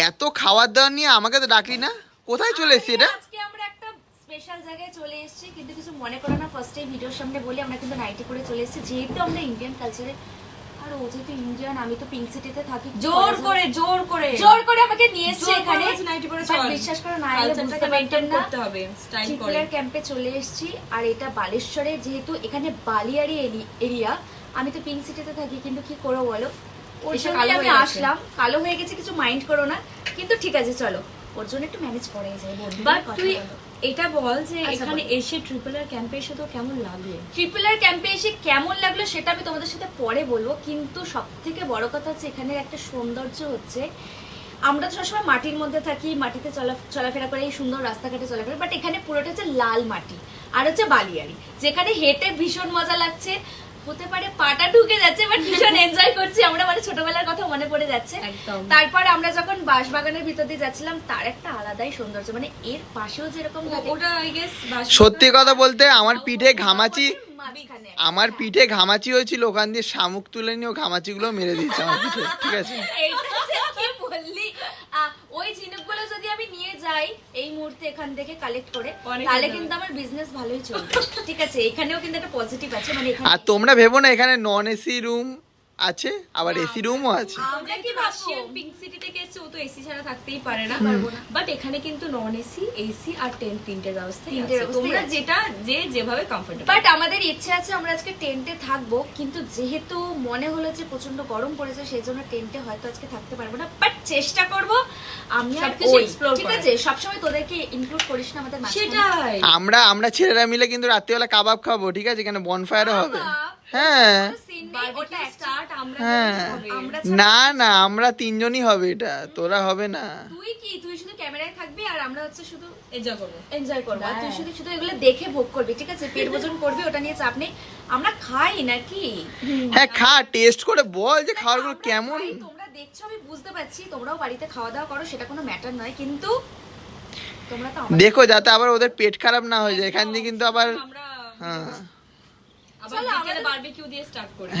এত খাবার দাবার নিয়ে আমাকে তো ডাকলি না, কোথায় চলে এসেছি এটা? আজকে আমরা একটা স্পেশাল জায়গায় চলে এসেছি, কিন্তু কিছু মনে করো না। ফার্স্টে ভিডিওর সামনে বলি আমরা কিন্তু নাইটি করে চলে এসেছি, যেহেতু আমরা ইন্ডিয়ান কালচারে। আর ও যেহেতু ইন্ডিয়ান, আমি তো পিঙ্ক সিটিতে থাকি, জোর করে আমাকে নিয়ে এসেছে এখানে নাইটি পরে। বিশ্বাস করো না, এলে বুঝতে পারতাম না। ট্রিপলার ক্যাম্পে চলে এসেছি, আর এটা বালেশ্বরে, যেহেতু এখানে বালিয়াড়ি এরিয়া। আমি তো পিঙ্ক সিটিতে থাকি, কিন্তু কি করবো বলো, ওর জন্য আমি আসলাম। কালো হয়ে গেছে, কিছু মাইন্ড করো না, কিন্তু ঠিক আছে চলো, ওর জন্য একটু ম্যানেজ করে যায়। বাট তুই এটা বল যে এখানে এসে ট্রিপলার ক্যাম্পে এসে তো কেমন লাগলো? ট্রিপলার ক্যাম্পে এসে কেমন লাগলো সেটা আমি তোমাদের সাথে পরে বলবো, কিন্তু সব থেকে বড় কথা হচ্ছে এখানের একটা সৌন্দর্য হচ্ছে, আমরা তো সবসময় মাটির মধ্যে থাকি, মাটিতে চলাফেরা করে, এই সুন্দর রাস্তাঘাটে চলাফেরা, বাট এখানে পুরোটা হচ্ছে লাল মাটি আর হচ্ছে বালিয়াড়ি, যেখানে হেঁটে ভীষণ মজা লাগছে। হতে পারে পাটা ঢুকে যাচ্ছে, বাট ভীষণ এনজয় করছি আমরা, মানে ছোটবেলার কথা মনে পড়ে যাচ্ছে। তারপর আমরা যখন বাঁশবাগানের ভিতর দিয়ে যাচ্ছিলাম, তার একটা আলাদাই সৌন্দর্য, মানে এর পাশেও যেরকম ওটা আই গেস সত্যি কথা বলতে আমার পিঠে ঘামাচি হয়েছিল, ওখান দিয়ে শামুক তুলে নিয়ে ঘামাচি গুলো মেরে দিয়েছে আমার পিঠে, ঠিক আছে? কি বললি, ওই ঝিনুকগুলো যদি আমি নিয়ে যাই এই মুহূর্তে এখান থেকে কালেক্ট করে, তাহলে কিন্তু আমার বিজনেস ভালোই চলবে, ঠিক আছে? এখানেও কিন্তু একটা পজিটিভ আছে, মানে এখানে। আর তোমরা ভেবো না এখানে নন এসি রুম আছে, আবার এসি রুমও আছে। আমরা কি ভাবছি পিঙ্ক সিটি থেকে এসে ও তো এসি ছাড়া থাকতেই পারে না, বাট এখানে কিন্তু নন এসি, এসি আর তিনটের ব্যবস্থা আছে। তোমরা যেটা যেভাবে কমফোর্টেবল। বাট আমাদের ইচ্ছে আছে আমরা আজকে টেন্টে থাকবো, কিন্তু যেহেতু মনে হলো যে প্রচন্ড গরম পড়েছে, সেই জন্য টেন্টে হয়তো আজকে থাকতে পারবো না, বাট চেষ্টা করবো আমি আর ওই, ঠিক আছে? সবসময় তোদেরকে ইনক্লুড করিস না আমাদের মাঝখানে। সেটাই আমরা ছেলেরা মিলে কিন্তু রাত্রিবেলা কাবাব খাবো, ঠিক আছে? এখানে বনফায়ারও হবে। হ্যাঁ না না, আমরা তিনজনই হবে, এটা তোরা হবে না। তুই শুধু ক্যামেরায় থাকবি, আর আমরা হচ্ছে শুধু এনজয় করবো। তুই শুধু এগুলো দেখে ভোগ করবি, ঠিক আছে? পেট ভোজন করবি, ওটা নিয়ে চাপ নেই। আমরা খাই নাকি? হ্যাঁ খা, টেস্ট করে বল যে খাবারগুলো কেমন। তোমরা দেখছো আমি বুঝতে পারছি, তোমরাও বাড়িতে খাওয়া দাওয়া করো, সেটা কোনো ম্যাটার নয়, কিন্তু তোমরা তো দেখো যাতে আবার ওদের পেট খারাপ না হয়ে যায় এখান দিয়ে, কিন্তু আবার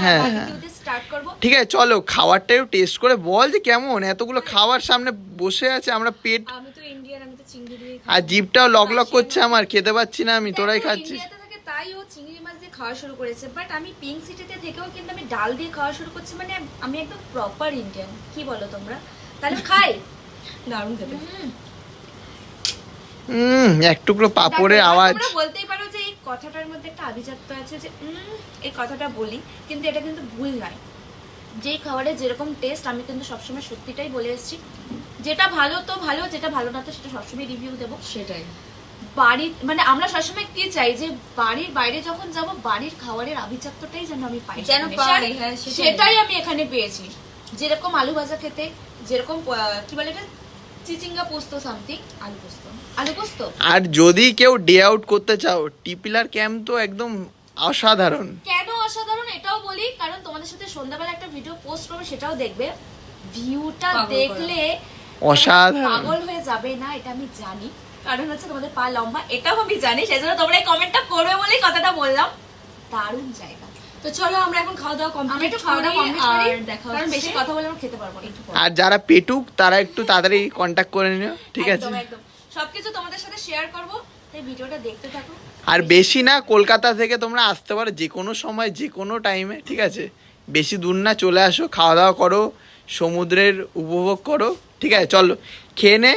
হ্যাঁ ঠিক আছে চলো, খাবারটা একটু টেস্ট করে বল যে কেমন। এতগুলো খাবার সামনে বসে আছে, আমরা পেট আর জিভটাও লক করছে আমার, খেতে পাচ্ছি না আমি, তোরাই খাচ্ছিস। তাই ও চিংড়ি মাছ দিয়ে খাওয়া শুরু করেছে, বাট আমি পিঙ্ক সিটিতে থেকেও কিন্তু আমি ডাল দিয়ে খাওয়া শুরু করছি, মানে আমি একদম প্রপার ইন্ডিয়ান। কি বলো তোমরা? তাহলে খাই। দারুণ খেতে। এক টুকরো পাপড়ের আওয়াজ। তোমরা বলতেই পারো যে এই কথাটার মধ্যে একটা আভিজাত্য আছে, যে এই কথাটা বলি, কিন্তু এটা কিন্তু ভুল নয়। যেই খাবারের যেরকম টেস্ট, আমি কিন্তু সবসময় সত্যিটাই বলে এসেছি। যেটা ভালো তো ভালো, যেটা ভালো না তো সেটা সবসময় রিভিউ দেবো। সেটাই বাড়ি, মানে আমরা সবসময় কি চাই যে বাড়ির বাইরে যখন যাব, বাড়ির খাবারের আভিজাত্যটাই যেন আমি পাই, সেটাই আমি এখানে পেয়েছি। যেরকম আলু ভাজা খেতে, যেরকম কি বলে এটা, চিচিঙ্গা পোস্ত সামথিং, আলু পোস্ত। আর যদি কেউ ডে আউট করতে চাও, টিপিলার ক্যাম্প তো একদম অসাধারণ। কেন অসাধারণ এটাও বলি, কারণ তোমাদের সাথে সন্ধ্যাবেলা একটা ভিডিও পোস্ট করবে, সেটাও দেখবে। ভিউটা দেখলে অসাধারণ, পাগল হয়ে যাবে না, এটা আমি জানি। কারণ হচ্ছে তোমাদের পা লম্বা, এটাও আমি জানি, সেজন্য তোমরা এই কমেন্টটা করবে বলেই কথাটা বললাম। দারুণ জায়গা। তো চলো আমরা এখন খাওয়া দাওয়া কমপ্লিট করি, আর দেখা হচ্ছে। কারণ বেশি কথা বলে আমরা খেতে পারবো না। আর যারা পেটুক তারা একটু তাড়াতাড়ি কন্টাক্ট করে নিও, ঠিক আছে? একদম সবকিছু তোমাদের সাথে শেয়ার করব, তাই ভিডিওটা দেখতে থাকো। আর বেশি না, কলকাতা থেকে তোমরা আসতে পারো যে কোনো সময়, যে কোনো টাইমে, ঠিক আছে? বেশি দূর না, চলে আসো, খাওয়া দাওয়া করো, সমুদ্রের উপভোগ করো, ঠিক আছে? চলো খেয়ে নে,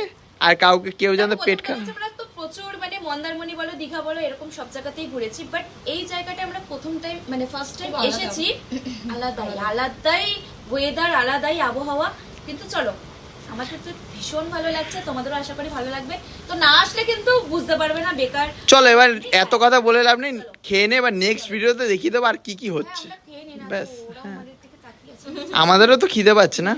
আর কাউকে কেউ যেন পেট খারাপ। আমরা তো প্রচুর, মানে মন্দারমণি বলো, দীঘা বলো, এরকম সব জায়গাতেই ঘুরেছি, বাট এই জায়গাটা আমরা প্রথম টাইম, মানে ফার্স্ট টাইম এসেছি। আলাদাই ওয়েদার, আলাদাই আবহাওয়া, কিন্তু চলো আমাদের তো ভীষণ ভালো লাগছে, তোমাদেরও আশা করি ভালো লাগবে। তো না আসলে কিন্তু বুঝতে পারবে না, বেকার। চলো এবার এত কথা বলে লাভ নেই, খেয়ে নে, এবার নেক্সট ভিডিওতে দেখিয়ে দেবো আর কি কি হচ্ছে। ব্যাস, আমাদেরও তো খিদে পাচ্ছে না।